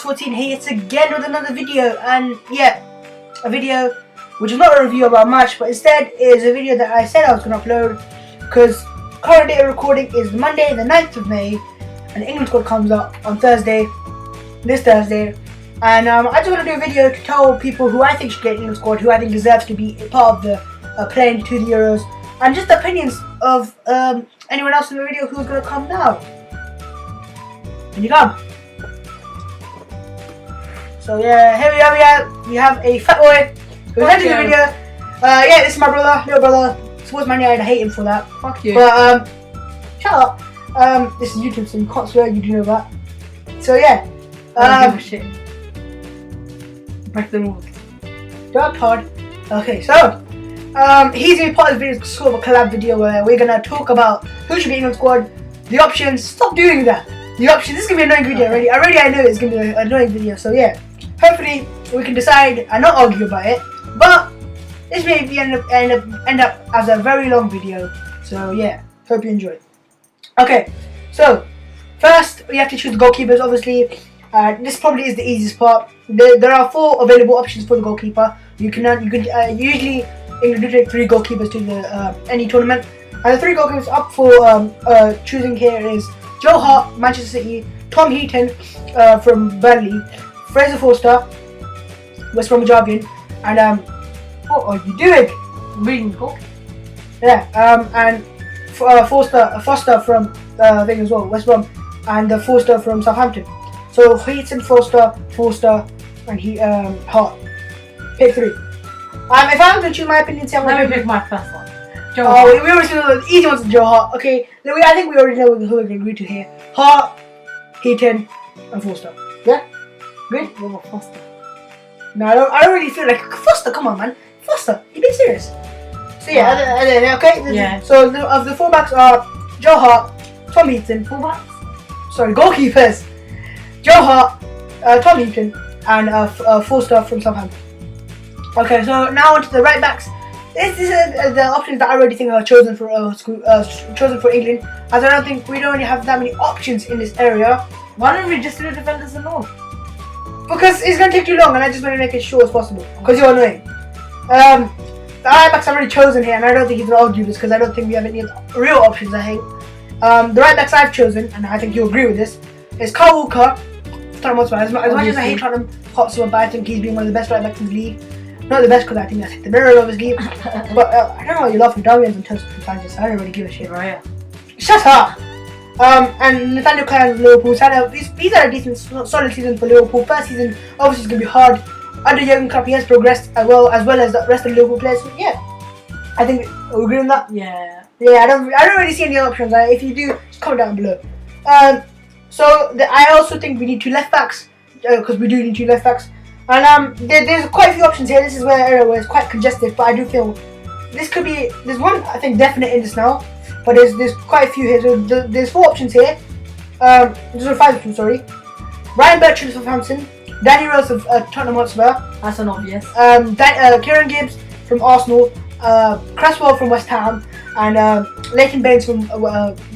14 here again with another video, and yeah, a video which is not a review about much, but instead is a video that I said I was going to upload because current date of recording is Monday the 9th of May and the England squad comes up on Thursday, this Thursday, and I just want to do a video to tell people who I think should get England squad, who I think deserves to be part of the playing to the Euros, and just the opinions of anyone else in the video who's going to come now. And you come. So yeah, here we have a fat boy who's editing the video. Yeah, this is my brother, little brother. Supports Man United, I hate him for that. Fuck you. But shut up. This is YouTube, so you can't swear. You do know that. So yeah. I don't give a shit. Break the rules. Dark Pod. Okay, so he's gonna be part of the video, sort of a collab video where we're gonna talk about who should be in the squad, the options. Stop doing that. The options. This is gonna be an annoying video already. I know it's gonna be an annoying video. So yeah. Hopefully we can decide and not argue about it, but this may end up as a very long video. So yeah, hope you enjoy. Okay, so first we have to choose the goalkeepers. Obviously, this probably is the easiest part. There are 4 available options for the goalkeeper. You can usually England do take 3 goalkeepers to the any tournament, and the 3 goalkeepers up for choosing here is Joe Hart, Manchester City, Tom Heaton from Burnley, Fraser Forster, West Bromwich Albion, and what are you doing? Reading the book. Yeah, and Foster from thing as well, West Brom, and Forster from Southampton. So Heaton, Forster, and Hart. Pick 3. If I'm going to choose my opinion, Let me pick my first one. Joe Hart. We already know the easy ones are Joe Hart. Okay, I think we already know who we're going to agree to here. Hart, Heaton, and Forster. Yeah. Good? What about Foster? No, I don't really feel like Foster. Come on, man, Foster. You being serious? So yeah, okay. Yeah. So of the 4 backs are Joe Hart, Tom Heaton. 4 backs? Sorry, goalkeepers. Joe Hart, Tom Heaton, and Forster from Southampton. Okay, so now onto the right backs. This is the options that I already think are chosen for England, as we don't really have that many options in this area. Why don't we just do the defenders alone? Because it's going to take too long and I just want to make it short as possible. Because you're annoying. The right backs are already chosen here, and I don't think you can argue this because I don't think we have any real options, I think. The right backs I've chosen, and I think you'll agree with this, is Kyle Walker, Tottenham Hotspur. As much as I hate Tottenham Hotspur, but I think he's been one of the best right backs in the league. Not the best because I think that's the mirror of his game. But I don't know why you love Darwin's and Toast fans. I don't really give a shit. Right. Shut up! And Nathaniel Clyne of Liverpool. These are a decent, solid season for Liverpool. First season, obviously, is going to be hard. Under Jurgen Klopp, he has progressed as well as the rest of the Liverpool players. So, yeah, I think we agree on that. Yeah. Yeah, I don't really see any other options. If you do, just comment down below. I also think we need 2 left backs because we do need 2 left backs. And there's quite a few options here. This is where it's quite congested, but I do feel this could be. There's one I think definite in this now. But there's quite a few here. So there's 4 options here. There's 5 options, sorry. Ryan Bertrand of Southampton, Danny Rose of Tottenham Hotspur. That's an obvious. Kieran Gibbs from Arsenal, Cresswell from West Ham, and Leighton Baines from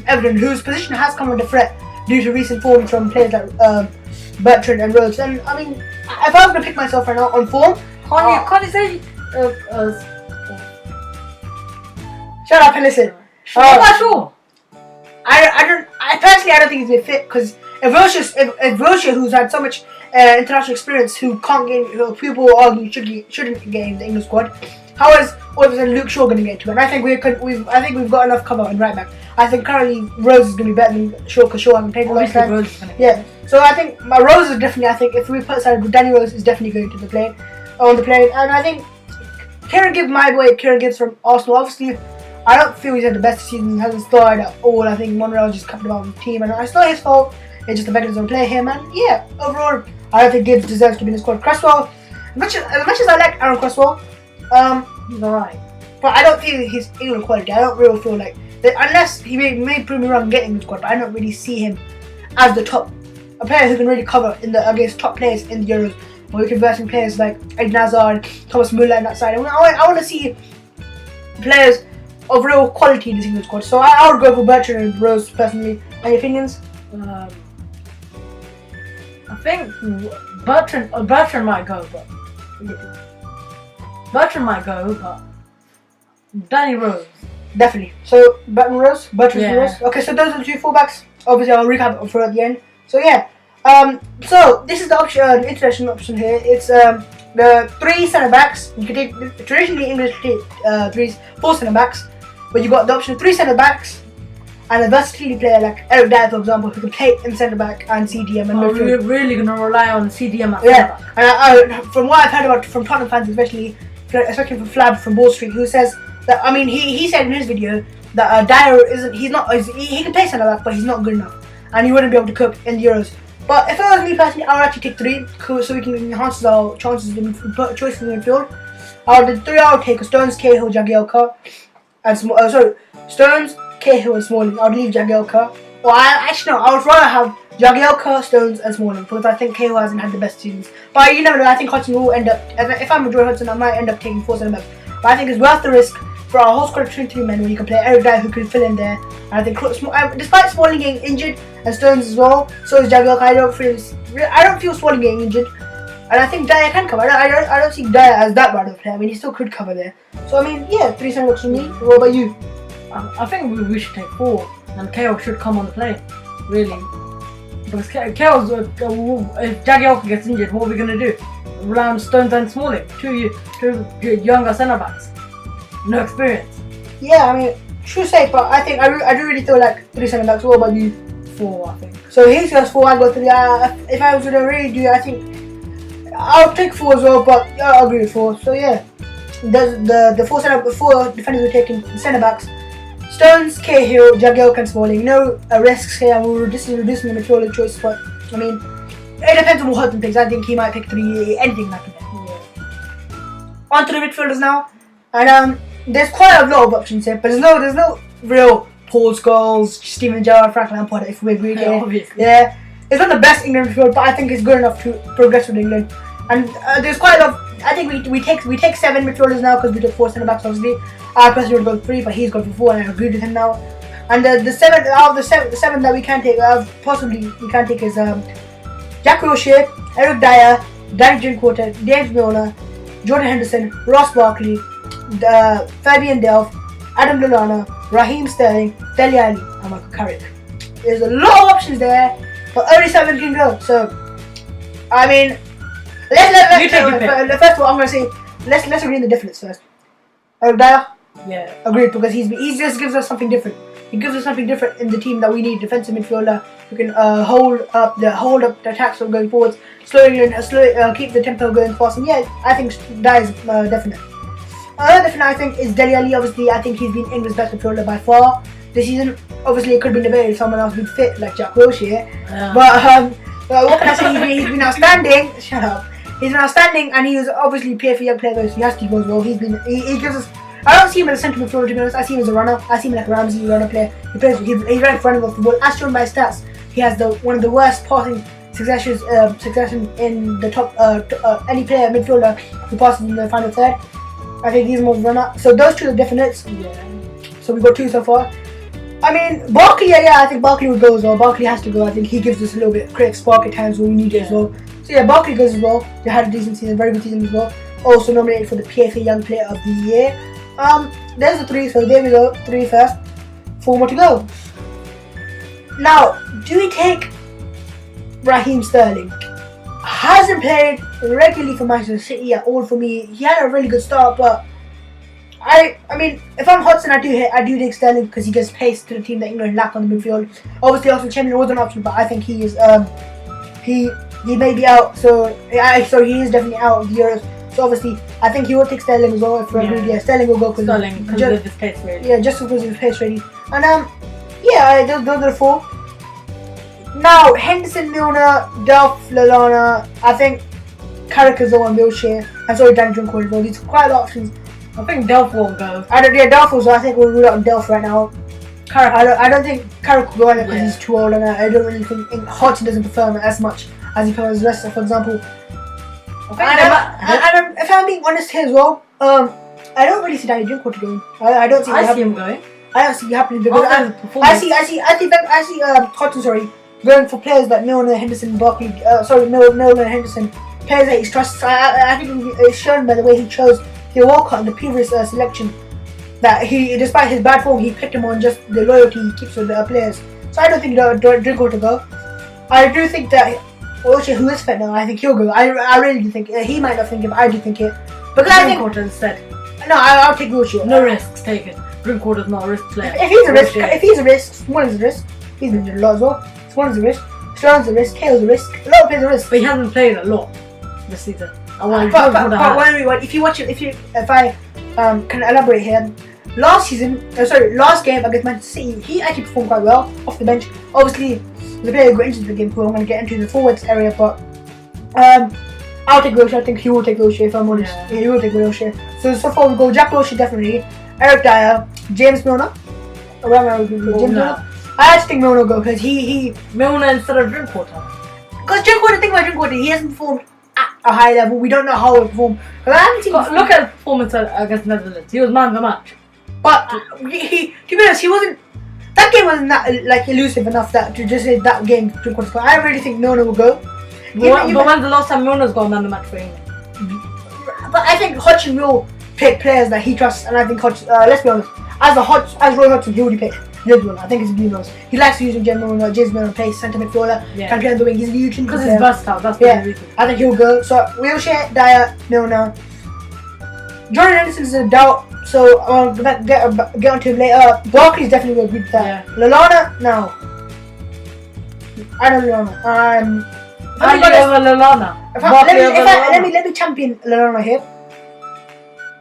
Everton, whose position has come under threat due to recent form from players like Bertrand and Rose. And I mean, if I was going to pick myself right now on form, Can't you say? Shut up and listen. I'm not sure. I personally don't think he's going to fit because if Wilshere, who's had so much international experience, who people will argue shouldn't get in the England squad, how is all of a sudden Luke Shaw going to get to it? And I think we've got enough cover in right back. I think currently Rose is going to be better than Shaw because Shaw hasn't played a long time. Yeah, so I think Rose is definitely. I think if we put aside Danny Rose is definitely going to the plane, and I think my boy Kieran Gibbs from Arsenal. Obviously, I don't feel he's had the best season. Hasn't started at all. I think Monreal just kept him out of the team, and it's not his fault. It's just the better doesn't play him, and yeah, overall, I don't think Gibbs deserves to be in the squad. Cresswell, as much as I like Aaron Cresswell, he's alright, but I don't feel his England quality. I don't really feel like that, unless he may prove me wrong getting the squad, but I don't really see him as the top, a player who can really cover against top players in the Euros, or we can versus players like Eden Hazard, Thomas Müller on that side. I want to see players of real quality in this England squad. So I would go for Bertrand and Rose personally. Any opinions? I think Bertrand might go, but Danny Rose. Definitely. So Bertrand Rose. Yeah. Rose. Okay, so those are the two fullbacks. Obviously, I'll recap it for at the end. So yeah. So this is the option, international option here. It's the 3 centre backs. You can take traditionally English take 4 centre backs, but you got the option of 3 centre backs and a versatility player like Eric Dyer, for example, who can play in centre back and CDM and midfield. We're really gonna rely on CDM at Yeah, and from what I've heard about from Tottenham fans, especially from Flab from Wall Street, who says that, I mean, he said in his video that Dyer he can play centre back, but he's not good enough, and he wouldn't be able to cope in the Euros. But if it was me personally, I would actually take 3, so we can enhance our chances in choices in the midfield. The 3 I would take are Stones, Cahill, Jagielka, and Stones, Cahill, and Smalling. I would leave Jagielka. Or I would rather have Jagielka, Stones, and Smalling, because I think Cahill hasn't had the best seasons. But you never know, I think Hudson will end up, if I'm Joy Hudson, I might end up taking 4 centre backs. But I think it's worth the risk for our whole squad of 23 men when you can play Eric Dyer who can fill in there. And I think despite Smalling getting injured and Stones as well, so is Jagielka. I don't feel Smalling getting injured, and I think Dyer can cover. I don't see Dyer as that bad of a player. I mean, he still could cover there. So I mean, yeah, 3 centre backs for me. What about you? I think we should take 4, and KO should come on the play, really. Because KO's, if Jagielka gets injured, what are we gonna do? Rely on Stones and Smalling, two younger centre backs, no experience. Yeah, I mean, true say, but I think I do really feel like 3 centre backs. What about you? 4, I think. So he's got 4, I got 3. If I was gonna really do it, I think I'll take 4 as well, but yeah, I'll agree with 4. So yeah, the 4 defenders we're taking centre backs: Stones, Cahill, Jagielka, and Smalling. No risks here, and we're reducing the midfielder choice. But I mean, it depends on what Hudson picks. I think he might pick 3, anything like that. Yeah. On to the midfielders now, and there's quite a lot of options here, but there's no real Paul Scholes, Steven Gerrard, Frank Lampard, if we agree here. Obviously. Yeah, it's not the best England midfield, but I think it's good enough to progress with England. And there's quite a lot. I think we take 7 midfielders now because we took 4 centre backs. Obviously, I personally would go 3, but he's gone for 4, and I agree with him now. And the 7 out of the 7 that we can take, possibly we can take is Jack Wilshere, Eric Dyer, Danny Drinkwater, James Milner, Jordan Henderson, Ross Barkley, Fabian Delph, Adam Lallana, Raheem Sterling, Dele Alli, and Michael Carrick. There's a lot of options there, but only 7 can go. So, I mean, first of all, I'm gonna say let's agree on the difference first. Eric Dyer, yeah, agreed, because he just gives us something different. He gives us something different in the team that we need. Defensive midfielder who can hold up the attacks from going forwards, keep the tempo going fast. And yeah, I think Dyer is definite. Another definite I think is Dele Alli. Obviously, I think he's been England's best midfielder by far this season. Obviously, it could have been debated if someone else been fit like Jack Wilshere. Yeah. But what can I say? He's been outstanding. Shut up. He's been outstanding, and he was obviously PFA young player, so he has to go as well. He gives us. I don't see him as a centre midfielder, to be honest. I see him as a runner. I see him like a Ramsey runner player. He ranks running off the ball. As shown by stats, he has one of the worst passing succession in the top any player midfielder who passes in the final third. I think he's more of a runner. So those 2 are definites. Yeah. So we've got 2 so far. I mean, Barkley, yeah, I think Barkley would go as well. Barkley has to go. I think he gives us a little bit creative spark at times when we need it as well. So yeah, Barkley goes as well. He had a decent season, very good season as well. Also nominated for the PFA Young Player of the Year. There's the 3, so there we go. 3 first. 4 more to go. Now, do we take Raheem Sterling? Hasn't played regularly for Manchester City at all for me. He had a really good start, but I mean, if I'm Hudson, I do take Sterling because he gives pace to the team that England lack on the midfield. Obviously, also Chamberlain was an option, but I think he is he may be out. So he is definitely out of the Euros. So obviously, I think he will take Sterling as well. Yeah, Sterling will go because of his pace ready. Yeah, just because of his pace ready. And those are the 4. Now, Henderson, Milner, Delph, Lallana, I think Carrick is the one, Wilshere, and sorry, Danny Drinkwater as well. These are quite a lot of options. I think Delph won't go. Delph also, I think we'll rule out Delph right now. Carrick, I don't think Carrick will go on it because he's too old, and I don't really think Hudson doesn't prefer him as much as he prefers the rest. For example, if I'm being honest here as well, I don't really see Danny Drinkwater going. I don't see him going. I don't see it happening because I see Hudson, sorry, going for players like Milner, Henderson, Barkley. Milner and Henderson, players that he trusts. I think it's shown by the way he chose Theo Walcott in the previous selection that he, despite his bad form, he picked him on just the loyalty he keeps with the players. So I don't think Drinkwater to go. I do think that Wilshere, who is fit now, I think he'll go. I really do think he might not think it, but I do think it. Because I think Drinkwater instead. no, I'll take Wilshere. No risks taken. Drinkwater's not a risk player. If he's a risk, Swan is a risk. He's been injured a lot as well. Swan's a risk. Sterling's a risk. Hale's a risk. A lot of players are a risk. But he hasn't played a lot this season. But if I can elaborate here, last game against Manchester City, he actually performed quite well off the bench. Obviously, the player got into the game who I'm going to get into the forwards area, but I'll take Wilshere. I think he will take Wilshere if I'm honest. Yeah, he will take Wilshere. So far we go Jack Wilshere definitely, Eric Dyer, James Milner. Milner. I actually think Milner will go because he Milner instead of Drinkwater. Because Drinkwater, he hasn't performed at a high level. We don't know how he'll perform. Look at his performance against Netherlands. He was man of the match. But to be honest, he wasn't. That game wasn't that elusive enough that to just say that game Drinkwater scored. I really think Milner will go. But when's the last time Milner's got a man of the match for England? But I think Hodgson will pick players that he trusts, and I think Hodgson. Let's be honest, as Roy Hodgson, he already picked James Milner. I think it's James Milner. He likes using James Milner plays centre midfielder. Yeah. Can play on the wing. He's a utility because player. he's versatile. That's yeah. the reason. I think he'll go. So Wilshere, Dyer, Milner. Jordan Henderson's a doubt. So I'll get onto him later. Barkley's definitely a good player. Yeah. Lallana, no. I don't know. Lallana. Let me champion Lallana here.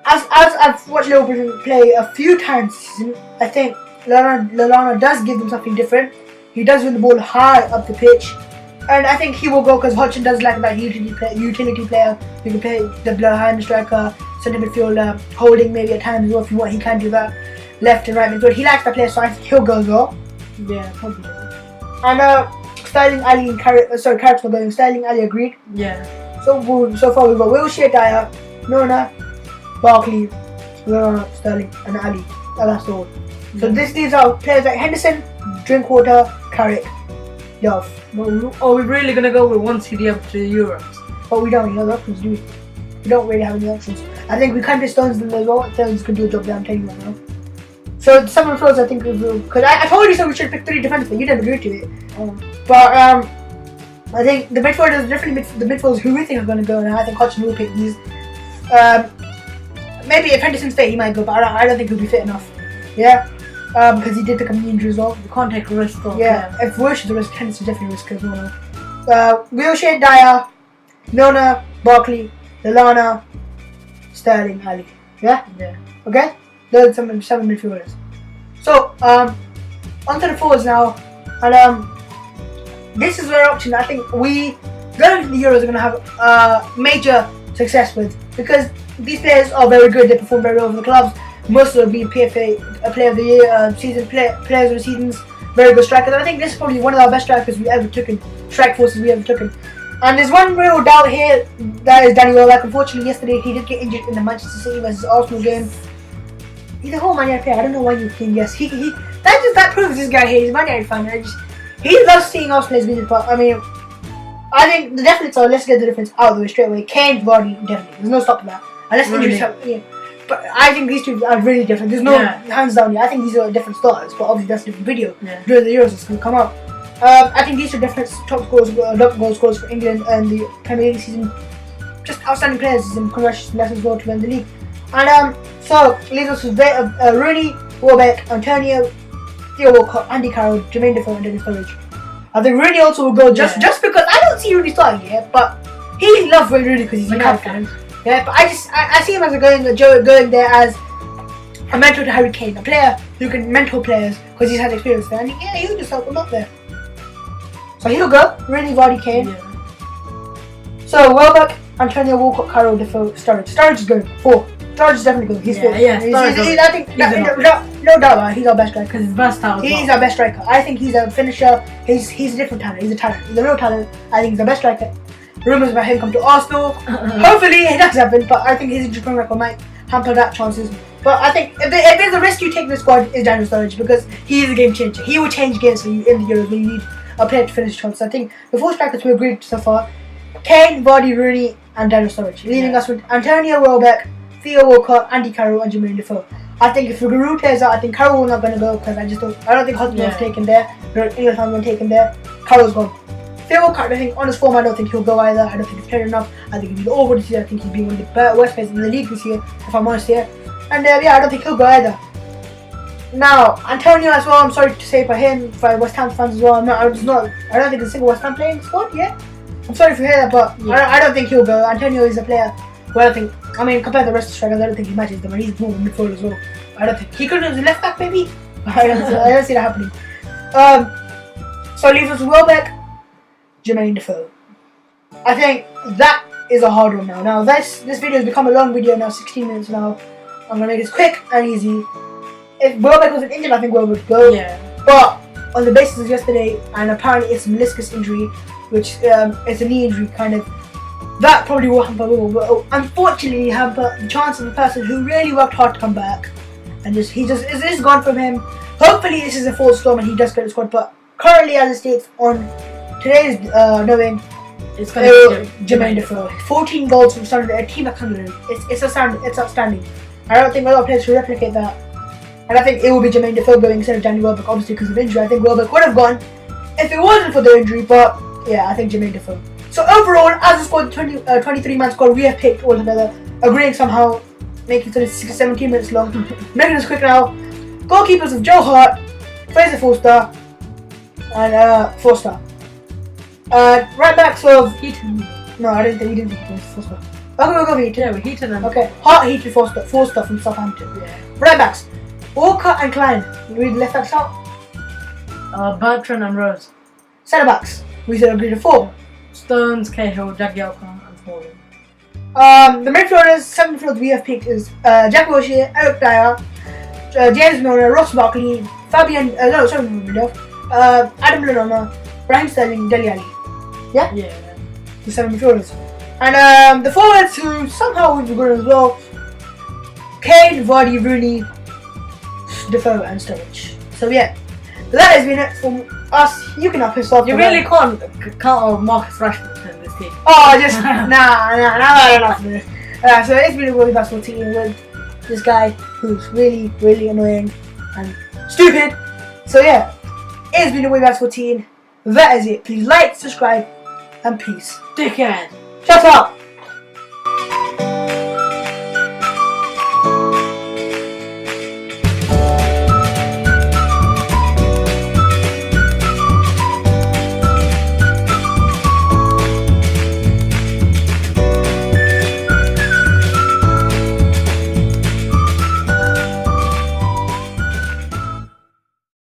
As I've watched Liverpool play a few times this season, I think Lallana does give them something different. He does win the ball high up the pitch, and I think he will go because Hodgson does like that utility player. You can play the behind striker, centre midfielder, holding maybe at times as well if you want. He can do that, left and right midfield. He likes that player, so I think he'll go as well. Yeah, probably. And Sterling, Ali, and Carrick's not going. Sterling, Ali agreed. Yeah. So far we've got Wilshere, Dyer, Milner, Barkley, Sterling, and Ali. And that's all. So these are players like Henderson, Drinkwater, Carrick, Dove. Are we really gonna go with one CDM to the Euros? But we don't have any options, do we? We don't really have any options. I think we can do Stones as well. Stones can do a job there, I'm telling you right now. So some of the floors I think because I told you so we should pick 3 defenders, but you never agreed to it. But I think the midfielders definitely the midfielders who we think are going to go, and I think Hodgson will pick these. Maybe if Henderson's fit, he might go, but I don't think he'll be fit enough. Yeah, because he did take a knee injury as well. You can't take a risk. If Wilshere's a risk, Henderson's definitely a risk as well. Wilshere, Dyer, Milner, Barkley, Lallana, Sterling, Ali. Yeah. Okay. Those are 7 midfielders. So onto the forwards now, and this is where option I think we going to the Euros are going to have major success with, because these players are very good. They perform very well for the clubs. Most of them being PFA Player of the Year, players of the seasons, very good strikers. And I think this is probably one of our best strikers we ever taken, strike forces we ever taken. And there's one real doubt here, that is Danny Welbeck. Unfortunately, yesterday he did get injured in the Manchester City versus Arsenal game. He's a whole Man United player. I don't know why you think yes. That proves this guy here. He's a Man United fan. He loves seeing Arsenal players win. But I mean, I think the difference are, let's get the difference out of the way straight away. Kane, Vardy, definitely. There's no stopping that. Unless injuries happen. Yeah. But I think these two are really different. There's no hands down here. I think these are different starters, but obviously that's a different video. During the Euros, it's going to come out. I think these are different top goal scorers for England and the Premier League season. Just outstanding players, and congratulations as well to win the league. And so leaves us with Rooney, Welbeck, Antonio, Theo Walcott, Andy Carroll, Jermaine Defoe, and Dennis Sturridge. I think Rooney also will go just because I don't see Rooney starting here, but he loves Rooney because he's a captain. Yeah, but I see him as going there as a mentor to Harry Kane, a player who can mentor players because he's had experience there, and he'll just help them up there. So he'll go Rooney, Vardy, Kane. Yeah. So Welbeck, Antonio, Walcott, Carroll, Defoe, Sturridge. Sturridge is going 4. Sturridge is definitely good. He's fit. I think no doubt he's our best striker because he's versatile. He's our best striker. I think he's a finisher. He's a different talent. He's a talent. He's a real talent. I think he's the best striker. Rumours about him come to Arsenal. Hopefully it does happen, but I think his injury record might hamper that chances. But I think if there's a risk you take in the squad is Daniel Sturridge, because he is a game changer. He will change games for you in the Euros when you need a player to finish shots. I think the 4 strikers we agreed so far: Kane, Vardy, Rooney, and Daniel Sturridge, leaving us with Antonio Welbeck, Theo Walcott, Andy Carroll, and Jermaine Defoe. I think if Giroud plays out, I think Carroll's not going to go because I don't think Hotspur's taken there. England hasn't been taken there. Carroll's gone. Theo Walcott, I think on his form, I don't think he'll go either. I don't think he's played enough. I think he'll be over this year. I think he's been one of the worst players in the league this year, if I'm honest here. And I don't think he'll go either. Now, Antonio as well, I'm sorry to say for him, for West Ham fans as well, I don't think there's a single West Ham player in the squad yet. I'm sorry for hearing that, but I don't think he'll go. Antonio is a player who I don't think, compared to the rest of the strikers, I don't think he matches them, and he's more midfield as well. I don't think he could have the left back maybe. I don't see that happening. So it leaves us with Welbeck, Jermaine Defoe. I think that is a hard one now. Now this video has become a long video now, 16 minutes now. I'm gonna make this quick and easy. If Welbeck wasn't injured, I think Welbeck would go. Yeah. But on the basis of yesterday, and apparently it's a meniscus injury, which it's a knee injury kind of. That probably will hamper Will, but unfortunately hamper the chance of a person who really worked hard to come back, and it's gone from him. Hopefully this is a false storm and he does get the squad, but currently as it states on today's knowing, it's going to be Jermaine Defoe. 14 goals from a team like Sunderland. It's outstanding. I don't think a lot of players will replicate that, and I think it will be Jermaine Defoe going instead of Danny Welbeck, obviously because of injury. I think Welbeck would have gone if it wasn't for the injury, but yeah, I think Jermaine Defoe. So overall, as a squad, 23-man squad, we have picked all together, agreeing somehow, making it 17 minutes long. Making this quick now. Goalkeepers of Joe Hart, Fraser Forster, and Forster. Right backs of Heaton. No, we didn't think Heaton was Forster. Okay, we'll go Heaton. Yeah, we're Heaton and okay. Hart, Heaton, Forster from Southampton. Yeah. Right backs: Walker and Klein. You read the left backs out. Bertrand and Rose. Centre backs. We said agreed to 4. Stones, Cahill, Jagielka, and Smalling. The midfielders, 7 midfielders we have picked is Jack Wilshere, Eric Dyer, James Milner, Ross Barkley, Adam Lallana, Raheem Sterling, Dele Alli. Yeah? Yeah. The 7 midfielders. And the forwards who somehow we've good as well: Kane, Vardy, Rooney, Defoe, and Sturridge. So yeah, that has been it from us. You can up piss off. You really can't count Marcus Rashford in this team. Oh, just nah, enough of this. So it's been a really basketball team with this guy who's really, really annoying and stupid. So yeah, it's been a way basketball team. That is it. Please like, subscribe, and peace. Dickhead. Shut up.